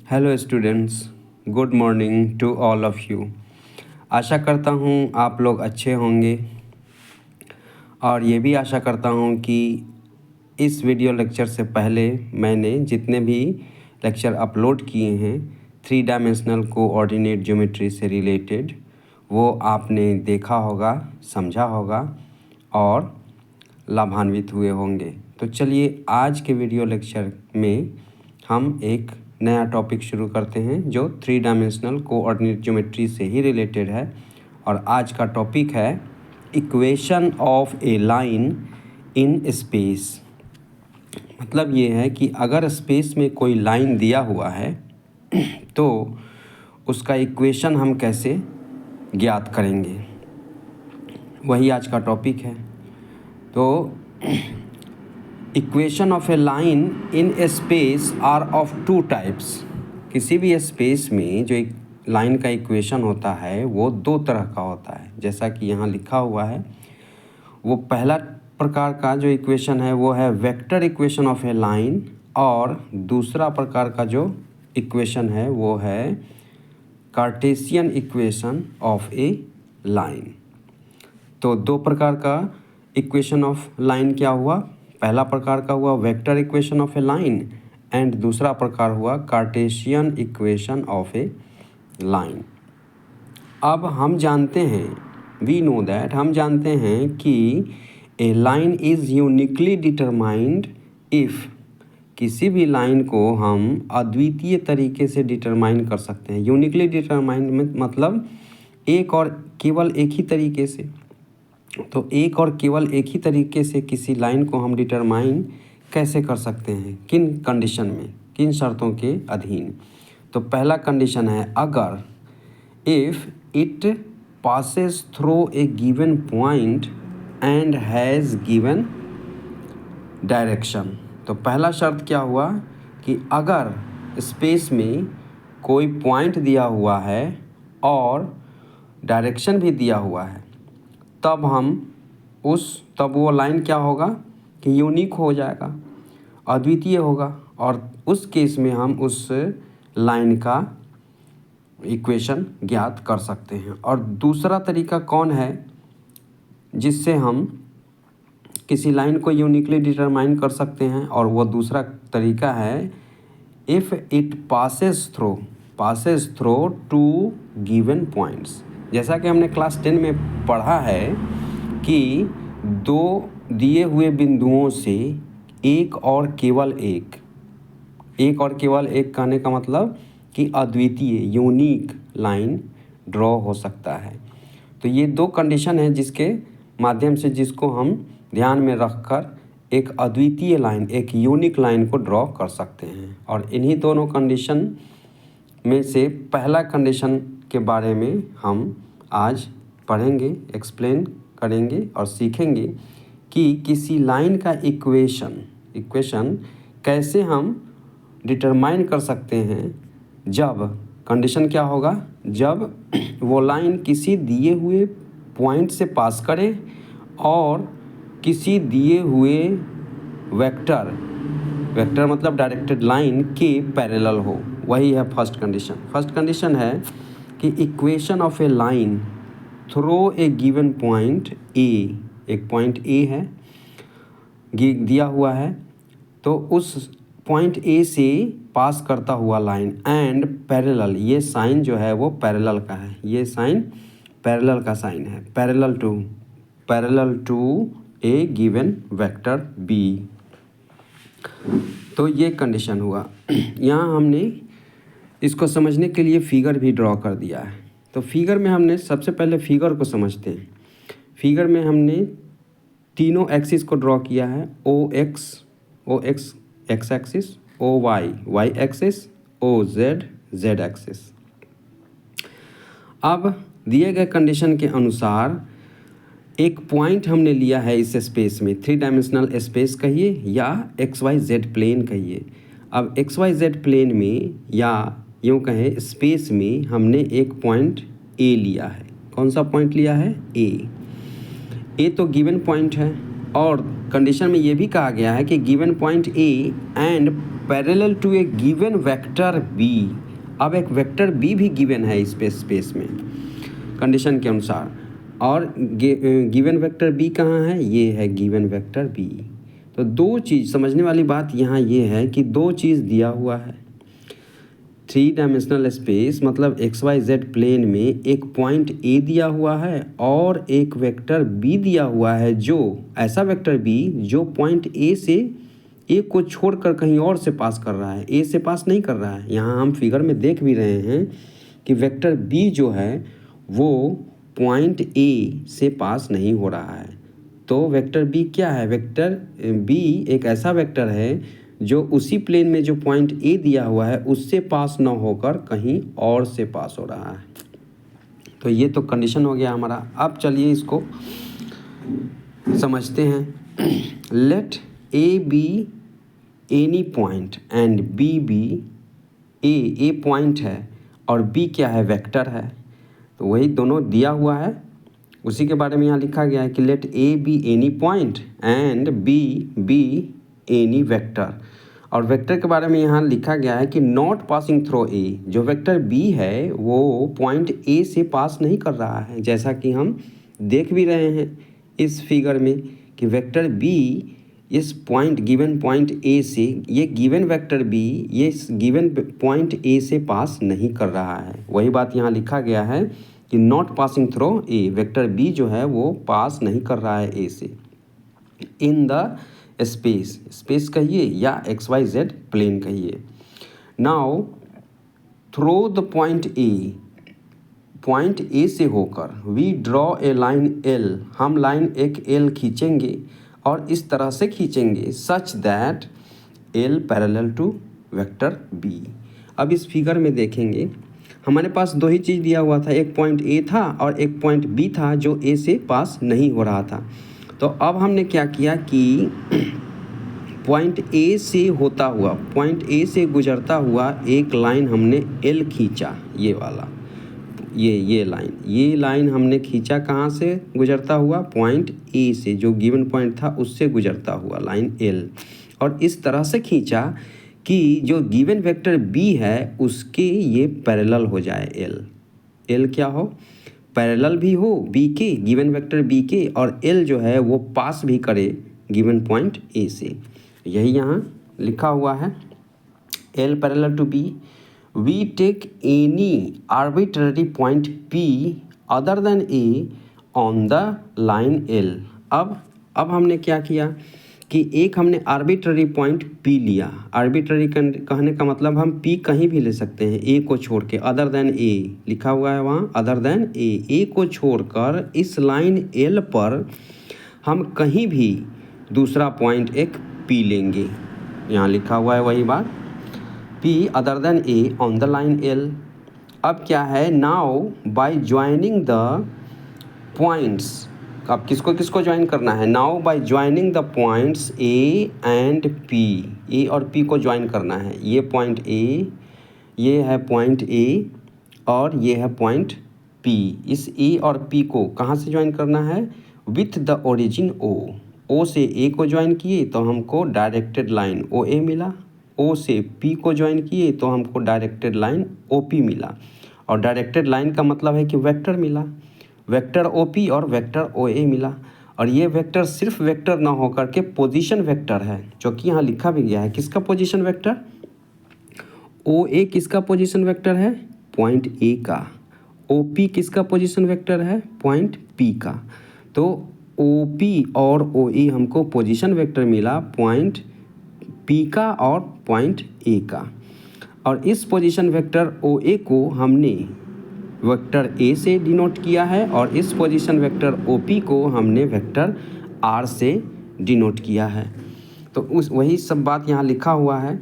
Hello students, good morning to all of you. आशा करता हूँ आप लोग अच्छे होंगे और ये भी आशा करता हूँ कि इस वीडियो लेक्चर से पहले मैंने जितने भी लेक्चर अपलोड किए हैं 3 डायमेंशनल कोऑर्डिनेट ज्योमेट्री से रिलेटेड वो आपने देखा होगा, समझा होगा और लाभान्वित हुए होंगे। तो चलिए आज के वीडियो लेक्चर में हम एक नया टॉपिक शुरू करते हैं जो 3 डायमेंशनल कोऑर्डिनेट ज्योमेट्री से ही रिलेटेड है। और आज का टॉपिक है equation of a line in space. मतलब ये है कि अगर स्पेस में कोई लाइन दिया हुआ है तो उसका इक्वेशन हम कैसे ज्ञात करेंगे, वही आज का टॉपिक है। तो equation of a line in a space are of 2 types. किसी भी स्पेस में जो एक लाइन का इक्वेशन होता है वो 2 तरह का होता है, जैसा कि यहाँ लिखा हुआ है। वो पहला प्रकार का जो इक्वेशन है वो है vector equation of a line, और दूसरा प्रकार का जो इक्वेशन है वो है Cartesian equation of a line. तो 2 प्रकार का इक्वेशन ऑफ लाइन क्या हुआ? पहला प्रकार का हुआ vector equation of a line and दूसरा प्रकार हुआ Cartesian equation of a line. अब हम जानते हैं, वी नो दैट, हम जानते हैं कि a line is uniquely determined if, किसी भी लाइन को हम अद्वितीय तरीके से डिटरमाइन कर सकते हैं। यूनिकली डिटरमाइंड मतलब एक और केवल एक ही तरीके से। तो एक और केवल एक ही तरीके से किसी लाइन को हम डिटरमाइन कैसे कर सकते हैं, किन कंडीशन में, किन शर्तों के अधीन? तो पहला कंडीशन है अगर if it passes through a given point and has given direction. तो पहला शर्त क्या हुआ कि अगर स्पेस में कोई पॉइंट दिया हुआ है और डायरेक्शन भी दिया हुआ है, तब वो लाइन क्या होगा कि यूनिक हो जाएगा, अद्वितीय होगा, और उस केस में हम उस लाइन का इक्वेशन ज्ञात कर सकते हैं। और दूसरा तरीका कौन है जिससे हम किसी लाइन को यूनिकली डिटरमाइन कर सकते हैं? और वो दूसरा तरीका है if it passes through 2 given points. जैसा कि हमने क्लास 10 में पढ़ा है कि 2 दिए हुए बिंदुओं से एक और केवल एक कहने का मतलब कि अद्वितीय यूनिक लाइन ड्रॉ हो सकता है। तो ये 2 कंडीशन है जिसके माध्यम से, जिसको हम ध्यान में रखकर एक अद्वितीय लाइन, एक यूनिक लाइन को ड्रॉ कर सकते हैं। और इन्हीं दोनों कंडीशन में से पहला कंडीशन के बारे में हम आज पढ़ेंगे, एक्सप्लेन करेंगे और सीखेंगे कि किसी लाइन का इक्वेशन कैसे हम डिटरमाइन कर सकते हैं। जब कंडीशन क्या होगा, जब वो लाइन किसी दिए हुए पॉइंट से पास करे और किसी दिए हुए वेक्टर मतलब डायरेक्टेड लाइन के पैरेलल हो। वही है फर्स्ट कंडीशन है कि equation of a line through a given point ए, एक पॉइंट ए है दिया हुआ है, तो उस पॉइंट ए से पास करता हुआ लाइन एंड पैरेलल, ये साइन जो है वो पैरेलल का है, ये साइन पैरेलल का साइन है, parallel to a given vector B. तो ये कंडीशन हुआ। यहाँ हमने इसको समझने के लिए फिगर भी ड्रॉ कर दिया है। तो फिगर में हमने सबसे पहले फिगर को समझते हैं। फिगर में हमने तीनों एक्सिस को ड्रॉ किया है, O X X axis, O Y axis, O Z axis. अब दिए गए कंडीशन के अनुसार एक पॉइंट हमने लिया है इस स्पेस में, 3 डायमेंशनल स्पेस कहिए या XYZ प्लेन कहिए। अब XYZ प्लेन में या यूँ कहें स्पेस में हमने एक पॉइंट ए लिया है। कौन सा पॉइंट लिया है? ए तो गिवन पॉइंट है, और कंडीशन में ये भी कहा गया है कि given point A and parallel to a given vector B. अब एक वेक्टर बी भी गिवन है इस स्पेस में कंडीशन के अनुसार, और गिवन वेक्टर बी कहाँ है, ये है गिवन वेक्टर बी। तो दो चीज़ समझने वाली बात यहाँ ये है कि दो चीज़ दिया हुआ है। 3 डायमेंशनल स्पेस मतलब XYZ प्लेन में एक पॉइंट A दिया हुआ है और एक वेक्टर B दिया हुआ है, जो ऐसा वेक्टर B जो पॉइंट A से A को छोड़कर कहीं और से पास कर रहा है, A से पास नहीं कर रहा है। यहाँ हम फिगर में देख भी रहे हैं कि वेक्टर B जो है वो पॉइंट A से पास नहीं हो रहा है। तो वेक्टर B क्या है, वेक्टर B एक ऐसा वेक्टर है जो उसी प्लेन में जो पॉइंट A दिया हुआ है उससे पास न होकर कहीं और से पास हो रहा है। तो ये तो कंडीशन हो गया हमारा। अब चलिए इसको समझते हैं। Let A be any point and B be A point है और B क्या है, वेक्टर है। तो वही दोनों दिया हुआ है, उसी के बारे में यहाँ लिखा गया है कि let A be any point and B be any vector. और वेक्टर के बारे में यहाँ लिखा गया है कि नॉट पासिंग थ्रू A। जो वेक्टर B है वो पॉइंट A से पास नहीं कर रहा है, जैसा कि हम देख भी रहे हैं इस फिगर में कि वेक्टर B इस पॉइंट गिवन पॉइंट A से, ये गिवन वेक्टर B ये गिवन पॉइंट A से पास नहीं कर रहा है। वही बात यहाँ लिखा गया है कि not passing through A, vector B जो है वो पास नहीं कर रहा है A से। इन द स्पेस कहिए या XYZ प्लेन कहिए। Now through the point A से होकर we draw a line L, हम लाइन एक L खींचेंगे और इस तरह से खींचेंगे such that L parallel to vector B। अब इस फिगर में देखेंगे हमारे पास दो ही चीज़ दिया हुआ था, एक पॉइंट A था और एक पॉइंट B था जो A से पास नहीं हो रहा था। तो अब हमने क्या किया कि पॉइंट A से होता हुआ, पॉइंट A से गुजरता हुआ एक लाइन हमने L खींचा, ये वाला, ये लाइन हमने खींचा कहाँ से गुजरता हुआ, पॉइंट A से, जो गिवन पॉइंट था उससे गुजरता हुआ लाइन L। और इस तरह से खींचा कि जो गिवन वेक्टर B है उसके ये पैरेलल हो जाए L क्या हो, पैरेलल भी हो B के, गिवन वेक्टर B के, और L जो है वो पास भी करे गिवन पॉइंट A से। यही यहाँ लिखा हुआ है L parallel to B। We take any arbitrary point P other than A on the line L। अब हमने क्या किया कि एक हमने आर्बिट्ररी पॉइंट P लिया। आर्बिट्ररी कहने का मतलब हम P कहीं भी ले सकते हैं A को छोड़ के, अदर देन A लिखा हुआ है वहाँ, अदर देन A को छोड़कर इस लाइन L पर हम कहीं भी दूसरा पॉइंट एक P लेंगे। यहाँ लिखा हुआ है वही बात, P other than A on the line L। अब क्या है, now by joining the points, अब किसको किसको ज्वाइन करना है, now by joining the points A and P, A और P को ज्वाइन करना है। ये पॉइंट A, ये है पॉइंट A और ये है पॉइंट P। इस A और P को कहाँ से ज्वाइन करना है, विथ द ओरिजिन O से A को ज्वाइन किए तो हमको डायरेक्टेड लाइन OA मिला, O से P को ज्वाइन किए तो हमको डायरेक्टेड लाइन OP मिला। और डायरेक्टेड लाइन का मतलब है कि वेक्टर मिला, वेक्टर OP और वेक्टर OA मिला। और ये वेक्टर सिर्फ वेक्टर ना होकर के पोजीशन वेक्टर है, जो कि यहाँ लिखा भी गया है। किसका पोजीशन वेक्टर, OA किसका पोजीशन वेक्टर है, पॉइंट A का। OP किसका पोजीशन वेक्टर है, पॉइंट P का। तो OP और OE हमको पोजीशन वेक्टर मिला पॉइंट P का और पॉइंट A का। और इस पोजीशन वेक्टर OA को हमने वेक्टर A से डिनोट किया है और इस पोजीशन वेक्टर OP को हमने वेक्टर R से डिनोट किया है। तो वही सब बात यहाँ लिखा हुआ है।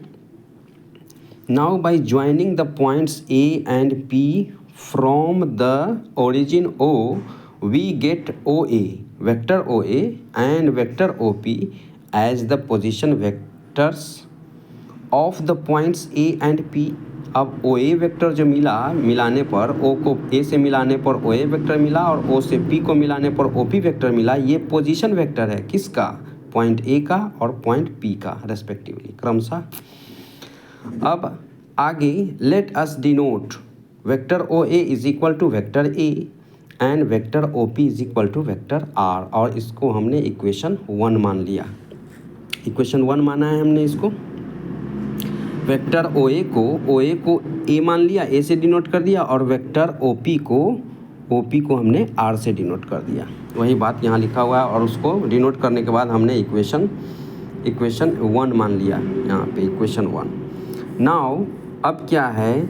Now by joining the points A and P from the origin O we get OA, vector OA and vector OP as the position vectors of the points A and P। अब OA वेक्टर जो मिलाने पर O को A से मिलाने पर OA vector मिला और O से P को मिलाने पर OP वेक्टर मिला। ये पोजीशन वेक्टर है किसका, पॉइंट A का और पॉइंट P का रेस्पेक्टिवली क्रमशः। अब आगे let us denote vector O A is equal to vector A and vector O P is equal to vector R, और इसको हमने इक्वेशन 1 मान लिया। इक्वेशन 1 माना है हमने इसको। वेक्टर ओ ए को ए मान लिया, ए से डिनोट कर दिया, और वेक्टर ओ पी को हमने आर से डिनोट कर दिया। वही बात यहाँ लिखा हुआ है, और उसको डिनोट करने के बाद हमने इक्वेशन 1 मान लिया यहाँ पे, इक्वेशन 1। नाउ अब क्या है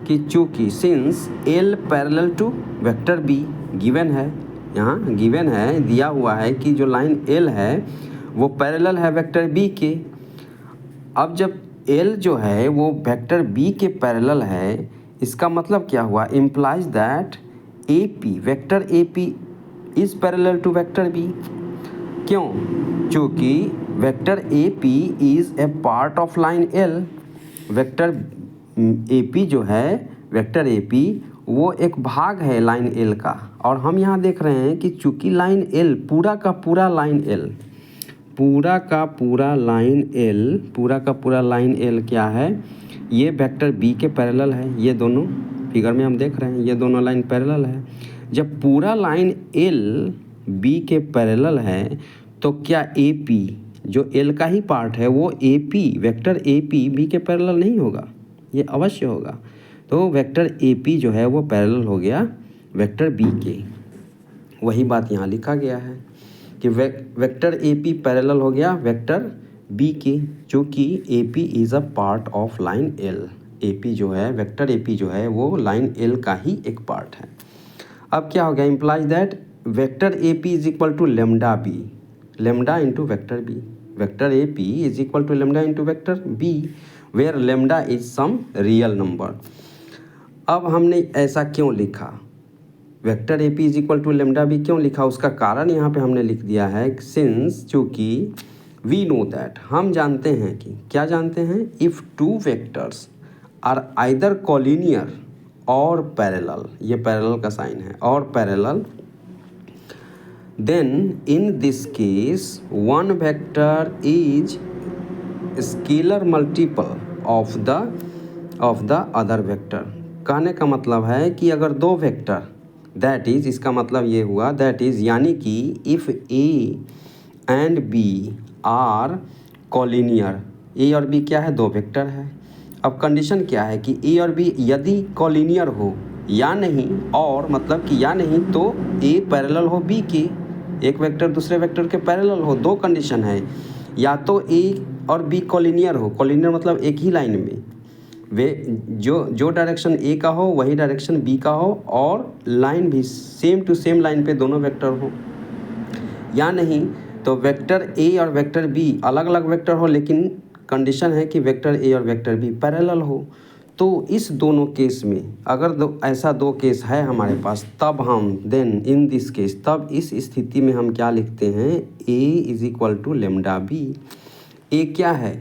कि चूँकि since L parallel to vector B given है, यहाँ गिवन है, दिया हुआ है कि जो लाइन एल है वो पैरेलल है वेक्टर बी के। अब जब एल जो है वो वेक्टर बी के पैरेलल है, इसका मतलब क्या हुआ, implies that A P vector A P is parallel to vector B. क्यों? क्योंकि vector A P is a part of line L. Vector A P जो है, वेक्टर ए पी वो एक भाग है लाइन एल का, और हम यहाँ देख रहे हैं कि चूँकि लाइन एल पूरा का पूरा लाइन एल क्या है, ये वेक्टर बी के पैरेलल है। ये दोनों फिगर में हम देख रहे हैं, ये दोनों लाइन पैरेलल है। जब पूरा लाइन एल बी के पैरेलल है तो क्या ए पी जो एल का ही पार्ट है वो A P vector A P B के पैरेलल नहीं होगा? ये अवश्य होगा। तो वेक्टर ए पी जो है वो पैरेलल हो गया वेक्टर बी के। वही बात यहाँ लिखा गया है कि वेक्टर ए पी पैरेलल हो गया वेक्टर बी के, जो कि A P is a part of line L. A P जो है, वेक्टर ए पी जो है वो लाइन एल का ही एक पार्ट है। अब क्या हो गया, implies that vector A P is equal to lambda B, lambda into vector B. Vector A P is equal to lambda into vector B, where lambda is some real number. अब हमने ऐसा क्यों लिखा, vector A P is equal to lambda B क्यों लिखा, उसका कारण यहाँ पे हमने लिख दिया है, सिंस चूँकि वी नो दैट, हम जानते हैं कि, क्या जानते हैं, if two vectors are either collinear और पैरेलल, ये पैरेलल का साइन है, और parallel, then in this case one vector is scalar multiple of the other vector. कहने का मतलब है कि अगर दो वेक्टर, दैट इज़, इसका मतलब ये हुआ, दैट इज़ यानी कि if A and B are collinear, A और बी क्या है, दो वेक्टर है। अब कंडीशन क्या है कि ए और बी यदि कॉलिनियर हो या नहीं, और मतलब कि या नहीं तो ए पैरेलल हो बी के, एक वेक्टर दूसरे वेक्टर के पैरेलल हो। दो कंडीशन है, या तो ए और बी कॉलिनियर हो, कॉलिनियर मतलब एक ही लाइन में, वे जो डायरेक्शन ए का हो वही डायरेक्शन बी का हो, और लाइन भी सेम टू सेम लाइन पे दोनों वेक्टर हो, या नहीं तो वेक्टर ए और वेक्टर बी अलग अलग वेक्टर हो, लेकिन कंडीशन है कि वेक्टर ए और वेक्टर बी पैरेलल हो। तो इस दोनों केस में अगर ऐसा दो केस है हमारे पास, तब हम देन इन दिस केस, तब इस स्थिति में हम क्या लिखते हैं, A is equal to lambda B. A क्या है,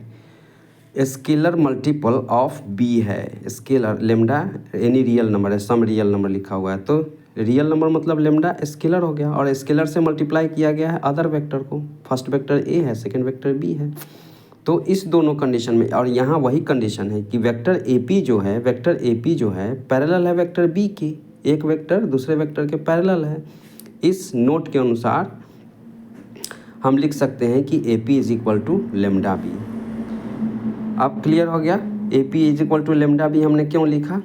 स्केलर मल्टीपल ऑफ बी है। Scalar lambda any real number है, सम रियल नंबर लिखा हुआ है, तो रियल नंबर मतलब लेमडा स्केलर हो गया, और स्केलर से मल्टीप्लाई किया गया है अदर वेक्टर को। फर्स्ट वेक्टर ए है, सेकंड वेक्टर बी है। तो इस दोनों कंडीशन में, और यहाँ वही कंडीशन है कि वेक्टर ए पी जो है, वेक्टर ए पी जो है पैरेलल है वेक्टर बी के, एक वेक्टर दूसरे वेक्टर के पैरेलल है। इस नोट के अनुसार हम लिख सकते हैं कि A P is equal to lambda B. अब क्लियर हो गया, A P is equal to lambda B हमने क्यों लिखा।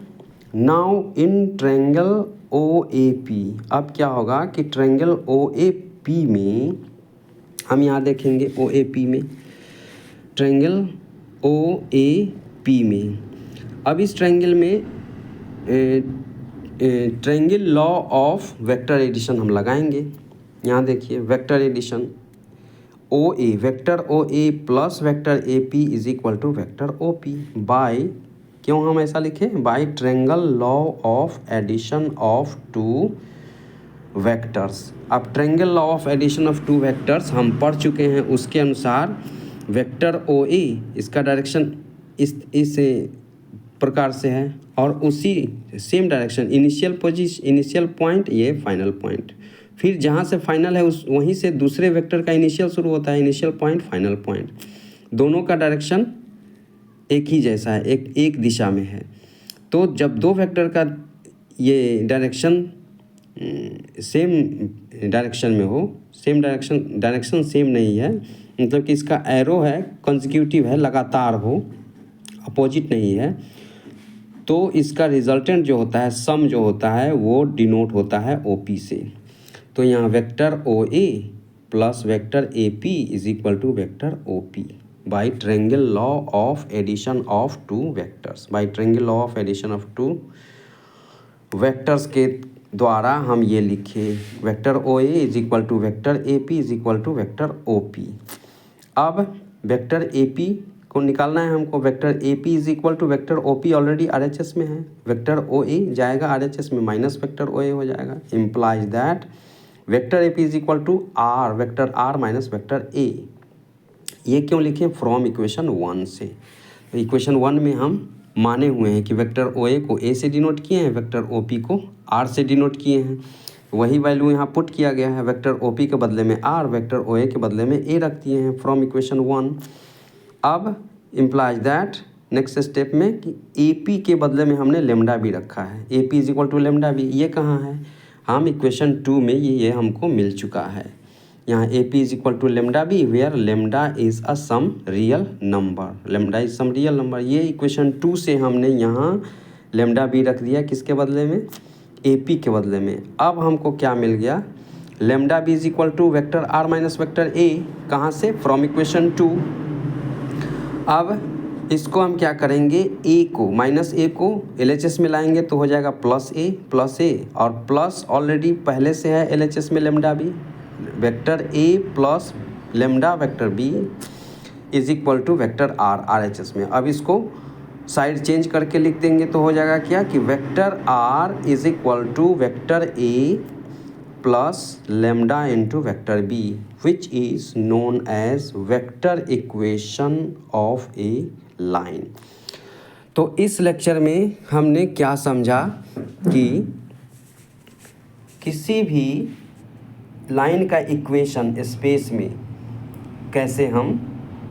Now in triangle O A P, अब क्या होगा कि ट्रायंगल ओ ए पी में हम यहाँ देखेंगे, ओ ए पी में, ट्रायंगल ओ ए पी में, अब इस ट्रायंगल में triangle law of vector addition हम लगाएंगे। यहाँ देखिए vector addition, O A, vector O A plus vector A P is equal to vector O P, by, क्यों हम ऐसा लिखें, by triangle law of addition of two vectors. अब triangle law of addition of two vectors हम पढ़ चुके हैं, उसके अनुसार वेक्टर ओ ए, इसका डायरेक्शन इस प्रकार से है, और उसी सेम डायरेक्शन, इनिशियल पॉइंट, ये फाइनल पॉइंट, फिर जहाँ से फाइनल है उस वहीं से दूसरे वेक्टर का इनिशियल शुरू होता है, इनिशियल पॉइंट फाइनल पॉइंट, दोनों का डायरेक्शन एक ही जैसा है, एक दिशा में है। तो जब दो वेक्टर का ये डायरेक्शन सेम डायरेक्शन में हो, सेम डायरेक्शन सेम नहीं है, मतलब कि इसका एरो है कंसेक्यूटिव है, लगातार हो, अपोजिट नहीं है, तो इसका रिजल्टेंट जो होता है, सम जो होता है, वो डिनोट होता है OP से। तो यहाँ vector OA plus vector AP is equal to vector OP by triangle law of addition of two vectors. By triangle law of addition of two vectors के द्वारा हम ये लिखे vector OA is equal to vector AP is equal to vector OP। अब vector AP को निकालना है हमको। Vector AP is equal to vector OP already RHS में है, वेक्टर OA जाएगा RHS में, माइनस वेक्टर OA हो जाएगा। Implies that vector AP is equal to R, vector R minus vector A। ये क्यों लिखे? फ्रॉम इक्वेशन 1 से। तो इक्वेशन 1 में हम माने हुए हैं कि वेक्टर OA को A से डिनोट किए हैं, वेक्टर OP को R से डिनोट किए हैं। वही वैल्यू यहाँ पुट किया गया है, वेक्टर OP के बदले में R, वेक्टर OA के बदले में A रख दिए हैं फ्रॉम इक्वेशन 1। अब इम्प्लाइज दैट नेक्स्ट स्टेप में कि AP के बदले में हमने लेमडा भी रखा है, AP is equal to lambda भी। ये कहाँ है? हम इक्वेशन 2 में ये हमको मिल चुका है। यहाँ AP is equal to lambda B, where lambda is a some real number, lambda is some real number. ये इक्वेशन 2 से हमने यहाँ लेमडा बी रख दिया, किसके बदले में? AP के बदले में। अब हमको क्या मिल गया? Lambda B is equal to vector R minus vector A। कहाँ से? From equation 2। अब इसको हम क्या करेंगे? A को माइनस A को LHS में लाएंगे तो हो जाएगा प्लस A, और प्लस ऑलरेडी पहले से है LHS में lambda B, vector A plus lambda vector B is equal to vector R RHS में। अब इसको साइड चेंज करके लिख देंगे तो हो जाएगा क्या कि vector R is equal to vector A plus lambda into vector B which is known as vector equation of a line. तो इस लेक्चर में हमने क्या समझा कि किसी भी लाइन का इक्वेशन स्पेस में कैसे हम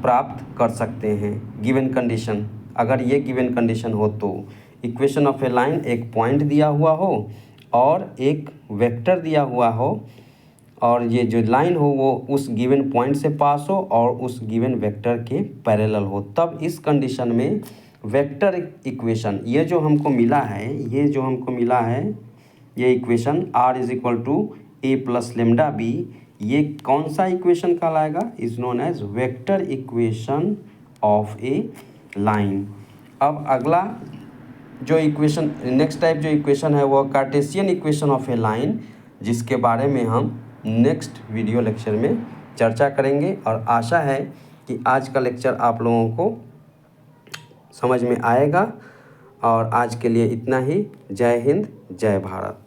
प्राप्त कर सकते हैं गिवन कंडीशन। अगर ये गिवन कंडीशन हो तो इक्वेशन ऑफ ए लाइन एक पॉइंट दिया हुआ हो और एक वेक्टर दिया हुआ हो, और ये जो लाइन हो वो उस गिवन पॉइंट से पास हो और उस गिवन वेक्टर के पैरेलल हो, तब इस कंडीशन में वेक्टर इक्वेशन ये जो हमको मिला है, ये equation R is equal to A plus lambda B, ये कौन सा इक्वेशन कहलाएगा? Is known as vector equation of a line. अब अगला जो इक्वेशन, नेक्स्ट टाइप जो इक्वेशन है वो Cartesian equation of a line, जिसके बारे में हम नेक्स्ट वीडियो लेक्चर में चर्चा करेंगे। और आशा है कि आज का लेक्चर आप लोगों को समझ में आएगा। और आज के लिए इतना ही। जय हिंद, जय भारत।